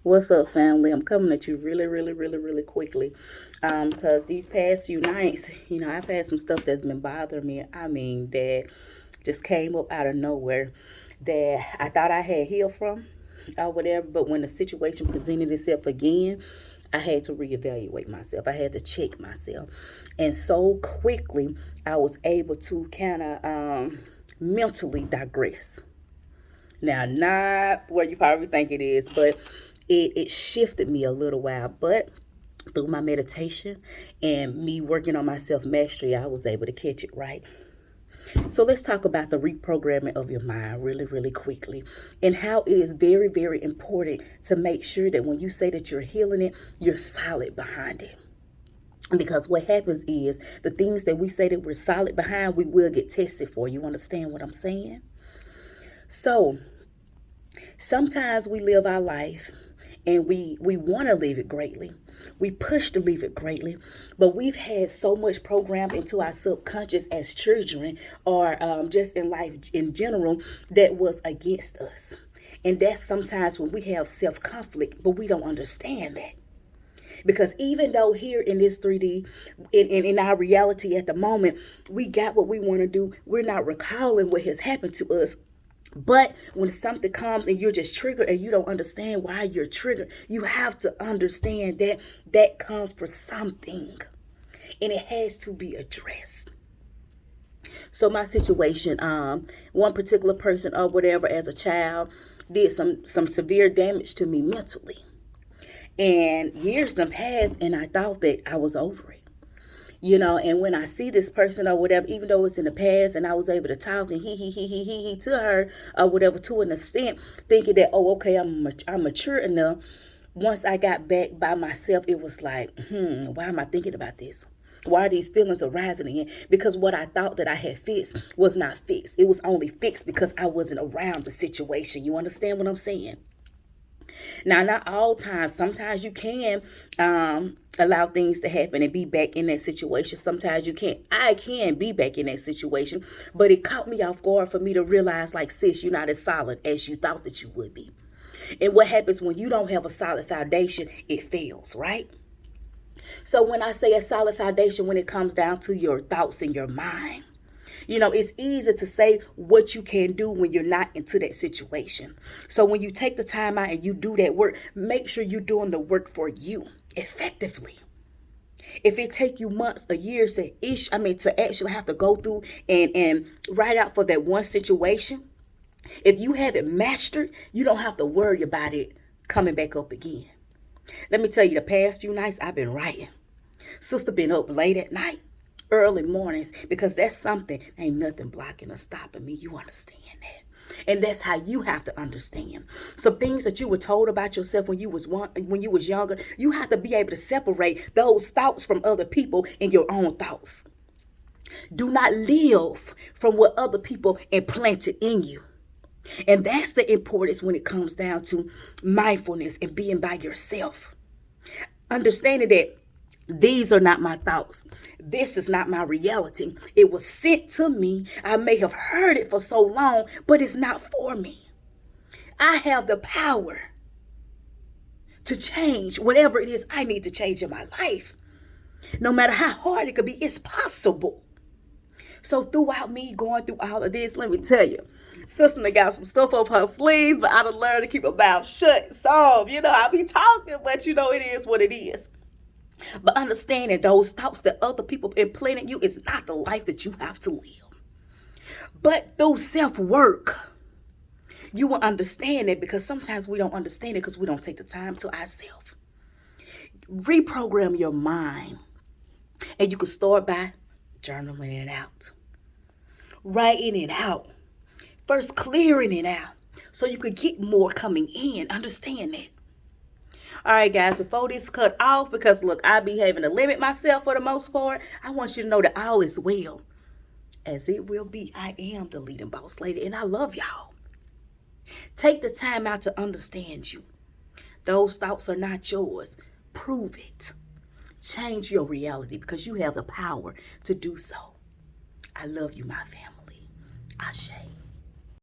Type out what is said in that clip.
What's up, family? I'm coming at you really quickly. Because these past few nights, I've had some stuff that's been bothering me. I mean, that just came up out of nowhere that I thought I had healed from or whatever. But when the situation presented itself again, I had to reevaluate myself. I had to check myself. And so quickly, I was able to kind of mentally digress. Now, not where you probably think it is, but it shifted me a little while. But through my meditation and me working on my self mastery, I was able to catch it right. So let's talk about the reprogramming of your mind really quickly and how it is very important to make sure that when you say that you're healing it, you're solid behind it. Because what happens is the things that we say that we're solid behind, we will get tested for. You understand what I'm saying? So sometimes we live our life and we want to live it greatly. We push to live it greatly, but we've had so much programmed into our subconscious as children or just in life in general that was against us. And that's sometimes when we have self conflict, but we don't understand that. Because even though here in this 3D, in our reality at the moment, we got what we want to do, we're not recalling what has happened to us. But when something comes and you're just triggered and you don't understand why you're triggered, you have to understand that that comes for something and it has to be addressed. So my situation, one particular person or whatever as a child did some severe damage to me mentally. And years done passed and I thought that I was over it. And when I see this person or whatever, even though it's in the past and I was able to talk and he to her or whatever to an extent, thinking that, oh, okay, I'm mature enough. Once I got back by myself, it was like, why am I thinking about this? Why are these feelings arising again? Because what I thought that I had fixed was not fixed. It was only fixed because I wasn't around the situation. You understand what I'm saying? Now, not all times. Sometimes you can allow things to happen and be back in that situation. Sometimes you can't. I can be back in that situation, but it caught me off guard for me to realize, like, sis, you're not as solid as you thought that you would be. And what happens when you don't have a solid foundation, it fails, right? So when I say a solid foundation, when it comes down to your thoughts and your mind, it's easy to say what you can do when you're not into that situation. So when you take the time out and you do that work, make sure you're doing the work for you effectively. If it take you months or years to actually have to go through and write out for that one situation, if you have it mastered, you don't have to worry about it coming back up again. Let me tell you, the past few nights I've been writing. Sister been up late at night, early mornings, because that's something, ain't nothing blocking or stopping me. You understand that? And that's how you have to understand. Some things that you were told about yourself when you was younger, you have to be able to separate those thoughts from other people and your own thoughts. Do not live from what other people implanted in you. And that's the importance when it comes down to mindfulness and being by yourself. Understanding that these are not my thoughts. This is not my reality. It was sent to me. I may have heard it for so long, but it's not for me. I have the power to change whatever it is I need to change in my life. No matter how hard it could be, it's possible. So throughout me going through all of this, let me tell you, sister done got some stuff up her sleeves, but I done learned to keep her mouth shut. So, I be talking, but it is what it is. But understanding those thoughts that other people implanted you is not the life that you have to live. But through self-work, you will understand it, because sometimes we don't understand it because we don't take the time to ourselves. Reprogram your mind. And you can start by journaling it out. Writing it out. First clearing it out so you could get more coming in. Understand that. All right, guys, before this cut off, because look, I be having to limit myself for the most part, I want you to know that all is well. As it will be, I am the leading boss lady, and I love y'all. Take the time out to understand you. Those thoughts are not yours. Prove it. Change your reality because you have the power to do so. I love you, my family. Ashe.